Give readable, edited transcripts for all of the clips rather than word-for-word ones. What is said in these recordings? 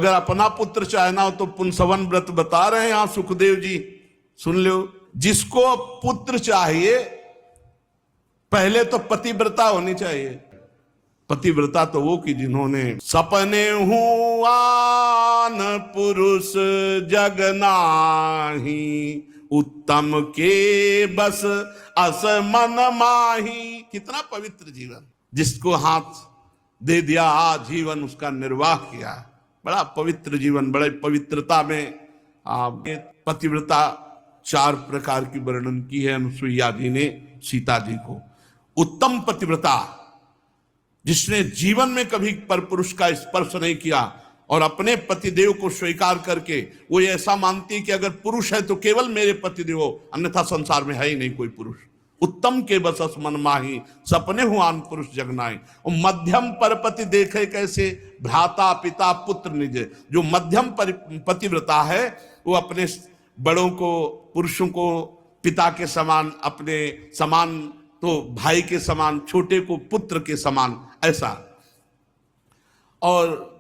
अगर अपना पुत्र चाहना हो तो पुंसवन व्रत बता रहे हैं यहां सुखदेव जी, सुन लो। जिसको पुत्र चाहिए पहले तो पतिव्रता होनी चाहिए। पतिव्रता तो वो कि जिन्होंने सपने हुआन पुरुष जग नाही, उत्तम के बस अस मन माही। कितना पवित्र जीवन, जिसको हाथ दे दिया जीवन उसका निर्वाह किया, बड़ा पवित्र जीवन, बड़े पवित्रता में पतिव्रता 4 प्रकार की वर्णन की है अनुसुईया जी ने सीता जी को। उत्तम पतिव्रता जिसने जीवन में कभी परपुरुष का स्पर्श नहीं किया और अपने पतिदेव को स्वीकार करके वो ऐसा मानती कि अगर पुरुष है तो केवल मेरे पतिदेव हो, अन्यथा संसार में है ही नहीं कोई पुरुष। उत्तम के बसस मन माही, सपने हुआन पुरुष जगनाई। और मध्यम परपति देखे कैसे, भ्राता पिता पुत्र निज। जो मध्यम पतिव्रता है वो अपने बड़ों को, पुरुषों को पिता के समान, अपने समान तो भाई के समान, छोटे को पुत्र के समान, ऐसा। और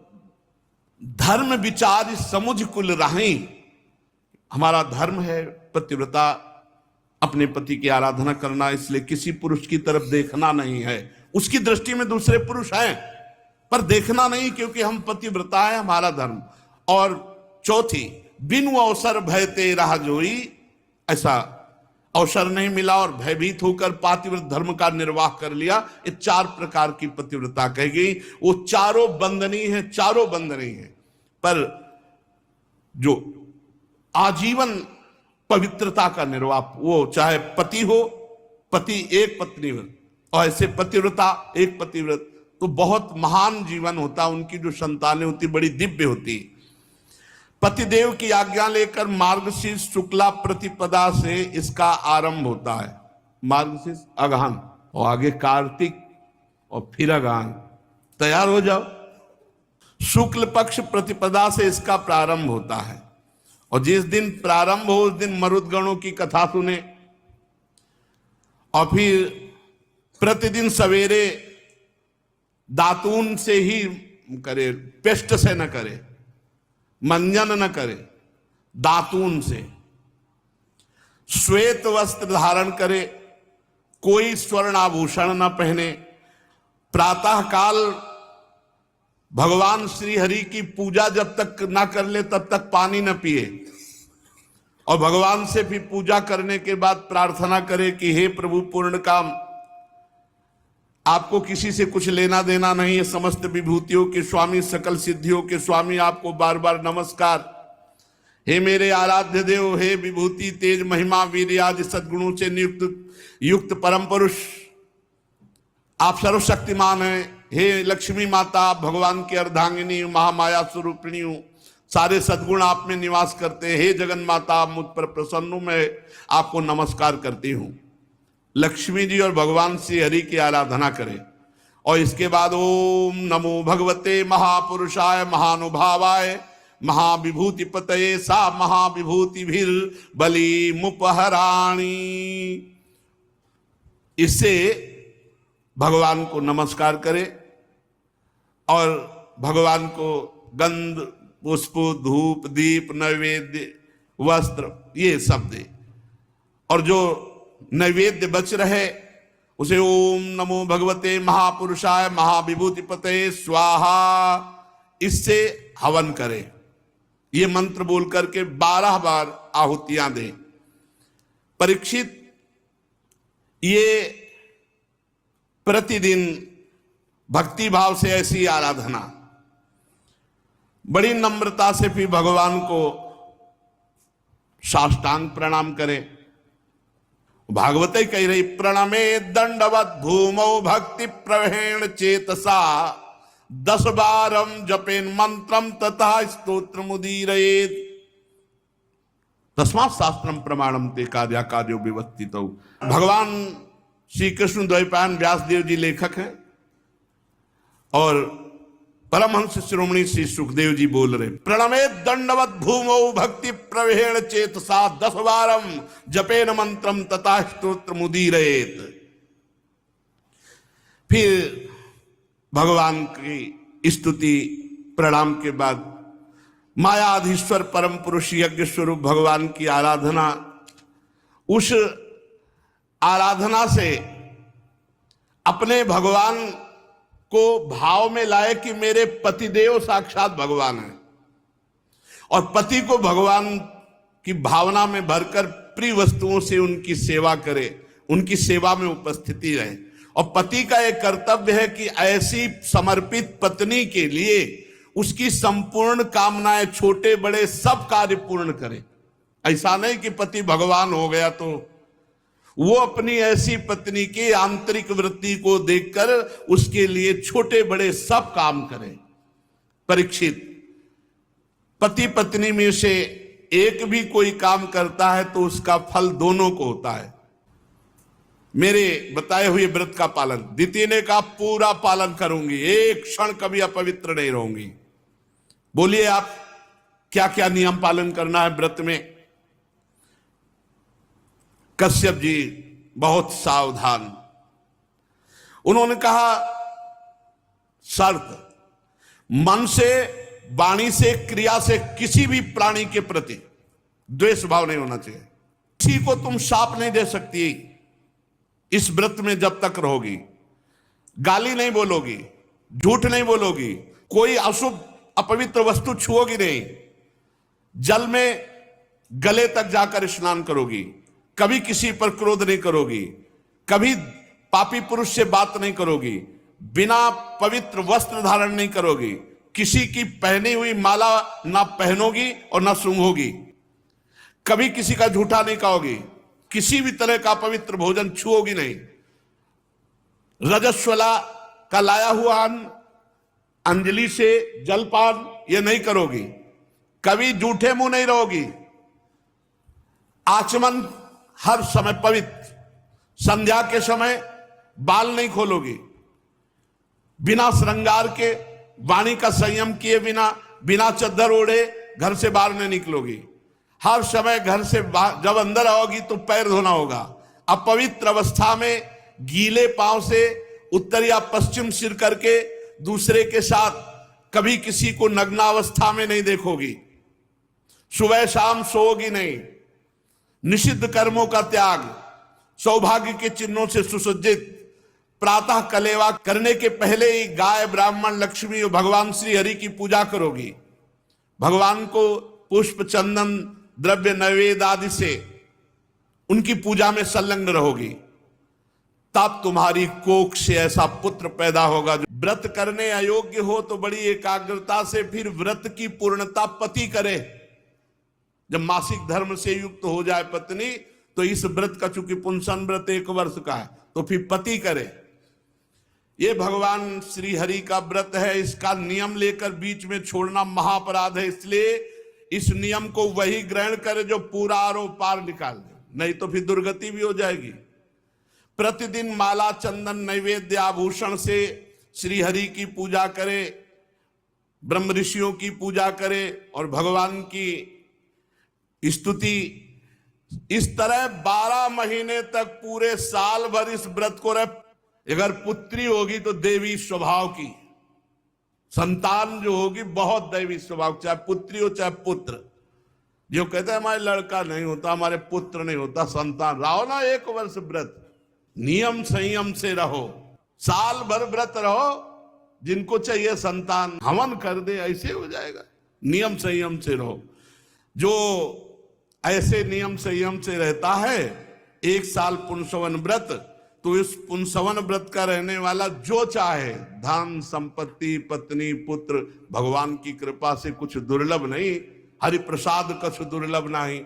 धर्म विचार समुझ कुल राही, हमारा धर्म है पतिव्रता, अपने पति की आराधना करना, इसलिए किसी पुरुष की तरफ देखना नहीं है। उसकी दृष्टि में दूसरे पुरुष हैं पर देखना नहीं, क्योंकि हम पतिव्रता है, हमारा धर्म। और चौथी, बिनु अवसर भयते राह जोई, ऐसा अवसर नहीं मिला और भयभीत होकर पातिव्रत धर्म का निर्वाह कर लिया। ये 4 प्रकार की पतिव्रता कही गई। वो चारों बंदनीय है, चारों बंदनीय है, पर जो आजीवन पवित्रता का निर्वाह, वो चाहे पति हो, पति एक पत्नी हो, और ऐसे पतिव्रता एक पतिव्रत, तो बहुत महान जीवन होता। उनकी जो संतानें होती बड़ी दिव्य होती। पतिदेव की आज्ञा लेकर मार्गशीर्ष शुक्ला प्रतिपदा से इसका आरंभ होता है। मार्गशीर्ष अगहन और आगे कार्तिक और फिर अगहन, तैयार हो जाओ। शुक्ल पक्ष प्रतिपदा से इसका प्रारंभ होता है और जिस दिन प्रारंभ हो उस दिन मरुदगणों की कथा सुने और फिर प्रतिदिन सवेरे दातून से ही करे, पेस्ट से न करे, मंजन न करे, दातून से। श्वेत वस्त्र धारण करे, कोई स्वर्ण आभूषण न पहने। प्रातः काल भगवान श्री हरि की पूजा जब तक ना कर ले तब तक पानी न पिए और भगवान से भी पूजा करने के बाद प्रार्थना करे कि हे प्रभु पूर्ण काम, आपको किसी से कुछ लेना देना नहीं है, समस्त विभूतियों के स्वामी, सकल सिद्धियों के स्वामी, आपको बार बार नमस्कार। हे मेरे आराध्य देव, हे विभूति तेज महिमा वीर आदि सद्गुणों से युक्त परम पुरुष, आप सर्वशक्तिमान हैं। हे लक्ष्मी माता, आप भगवान की अर्धांगिनी, महामाया स्वरूपिणी हूं, सारे सद्गुण आप में निवास करते हैं। हे जगन माता, आप मुझ पर प्रसन्न हूं, मैं आपको नमस्कार करती हूं। लक्ष्मी जी और भगवान श्री हरि की आराधना करें और इसके बाद ओम नमो भगवते महापुरुषाय महानुभावाय महाविभूति पतये सा महाविभूति भीर बली मुपहराणी, इससे भगवान को नमस्कार करें और भगवान को गंध पुष्प धूप दीप नैवेद्य वस्त्र ये सब दे और जो नैवेद्य बच रहे उसे ओम नमो भगवते महापुरुषाय महाविभूति पतये स्वाहा इससे हवन करें। ये मंत्र बोल करके 12 बार आहुतियां दें। परीक्षित ये प्रतिदिन भक्ति भाव से ऐसी आराधना बड़ी नम्रता से भी भगवान को साष्टांग प्रणाम करें। भागवत कह रही प्रणमे दंडवत भूमौ भक्ति प्रवेण चेतसा 10 बारम जपेन मंत्रम तथा स्तोत्र मुदीरयेत तस्मात् शास्त्रम प्रमाणम ते कार्या कार्यो विवस्थितौ। भगवान श्री कृष्ण द्वैपायन व्यासदेव जी लेखक हैं और परमहंस शिरोमणि श्री सुखदेव जी बोल रहे प्रणमे दंडवत भूमौ भक्ति प्रवेण चेतसा 10 बारम जपेन मंत्रम तथा स्तोत्र मुदीरयेत। फिर भगवान की स्तुति प्रणाम के बाद मायाधीश्वर परम पुरुष यज्ञ स्वरूप भगवान की आराधना, उस आराधना से अपने भगवान को भाव में लाए कि मेरे पतिदेव साक्षात भगवान है, और पति को भगवान की भावना में भरकर प्रिय वस्तुओं से उनकी सेवा करे, उनकी सेवा में उपस्थिति रहे। और पति का एक कर्तव्य है कि ऐसी समर्पित पत्नी के लिए उसकी संपूर्ण कामनाएं, छोटे बड़े सब कार्य पूर्ण करे। ऐसा नहीं कि पति भगवान हो गया तो वो अपनी ऐसी पत्नी की आंतरिक वृत्ति को देखकर उसके लिए छोटे बड़े सब काम करे। परीक्षित, पति पत्नी में से एक भी कोई काम करता है तो उसका फल दोनों को होता है। मेरे बताए हुए व्रत का पालन, द्वितीय ने कहा पूरा पालन करूंगी, एक क्षण कभी अपवित्र नहीं रहूंगी। बोलिए आप क्या क्या नियम पालन करना है व्रत में। कश्यप जी बहुत सावधान, उन्होंने कहा शर्त, मन से, वाणी से, क्रिया से किसी भी प्राणी के प्रति द्वेष भाव नहीं होना चाहिए। किसी को तुम शाप नहीं दे सकती इस व्रत में जब तक रहोगी। गाली नहीं बोलोगी, झूठ नहीं बोलोगी, कोई अशुभ अपवित्र वस्तु छुओगी नहीं, जल में गले तक जाकर स्नान करोगी, कभी किसी पर क्रोध नहीं करोगी, कभी पापी पुरुष से बात नहीं करोगी, बिना पवित्र वस्त्र धारण नहीं करोगी, किसी की पहनी हुई माला ना पहनोगी और ना सूंघोगी, कभी किसी का झूठा नहीं कहोगी, किसी भी तरह का पवित्र भोजन छुओगी नहीं, रजस्वला का लाया हुआ अन्न, अंजलि से जलपान ये नहीं करोगी, कभी झूठे मुंह नहीं रहोगी, आचमन हर समय पवित्र, संध्या के समय बाल नहीं खोलोगी, बिना श्रृंगार के, वाणी का संयम किए बिना, बिना चद्दर ओढ़े घर से बाहर नहीं निकलोगी, हर समय घर से जब अंदर आओगी तो पैर धोना होगा, अपवित्र अवस्था में गीले पांव से उत्तर या पश्चिम सिर करके दूसरे के साथ कभी किसी को नग्नावस्था में नहीं देखोगी, सुबह शाम सोओगी नहीं, निषिद्ध कर्मों का त्याग, सौभाग्य के चिन्हों से सुसज्जित, प्रातः कलेवा करने के पहले ही गाय, ब्राह्मण, लक्ष्मी और भगवान श्री हरि की पूजा करोगी, भगवान को पुष्प, चंदन, द्रव्य, नैवेद्य आदि से उनकी पूजा में संलग्न रहोगी, तब तुम्हारी कोख से ऐसा पुत्र पैदा होगा जो व्रत करने अयोग्य हो तो बड़ी एकाग्रता से फिर व्रत की पूर्णता पति करे। जब मासिक धर्म से युक्त हो जाए पत्नी तो इस व्रत का, चूंकि पुंसन व्रत 1 वर्ष का है, तो फिर पति करे। ये भगवान श्री हरि का व्रत है, इसका नियम लेकर बीच में छोड़ना महापराध है, इसलिए इस नियम को वही ग्रहण करे जो पूरा आरो पार निकाल दे, नहीं तो फिर दुर्गति भी हो जाएगी। प्रतिदिन माला, चंदन, नैवेद्य, आभूषण से श्री हरि की पूजा करे, ब्रह्म ऋषियों की पूजा करे और भगवान की स्तुति, इस तरह 12 महीने तक पूरे साल भर इस व्रत को रहे। अगर पुत्री होगी तो देवी स्वभाव की, संतान जो होगी बहुत दैवी स्वभाव, चाहे पुत्री हो चाहे पुत्र। जो कहते हैं हमारे लड़का नहीं होता, हमारे पुत्र नहीं होता, संतान रहो ना 1 वर्ष व्रत, नियम संयम से रहो, साल भर व्रत रहो, जिनको चाहिए संतान हवन कर दे, ऐसे हो जाएगा। नियम संयम से रहो। जो ऐसे नियम संयम से रहता है 1 साल पुंसवन व्रत, तो इस पुंसवन व्रत का रहने वाला जो चाहे धन, संपत्ति, पत्नी, पुत्र, भगवान की कृपा से कुछ दुर्लभ नहीं, हरि प्रसाद कछु दुर्लभ नहीं,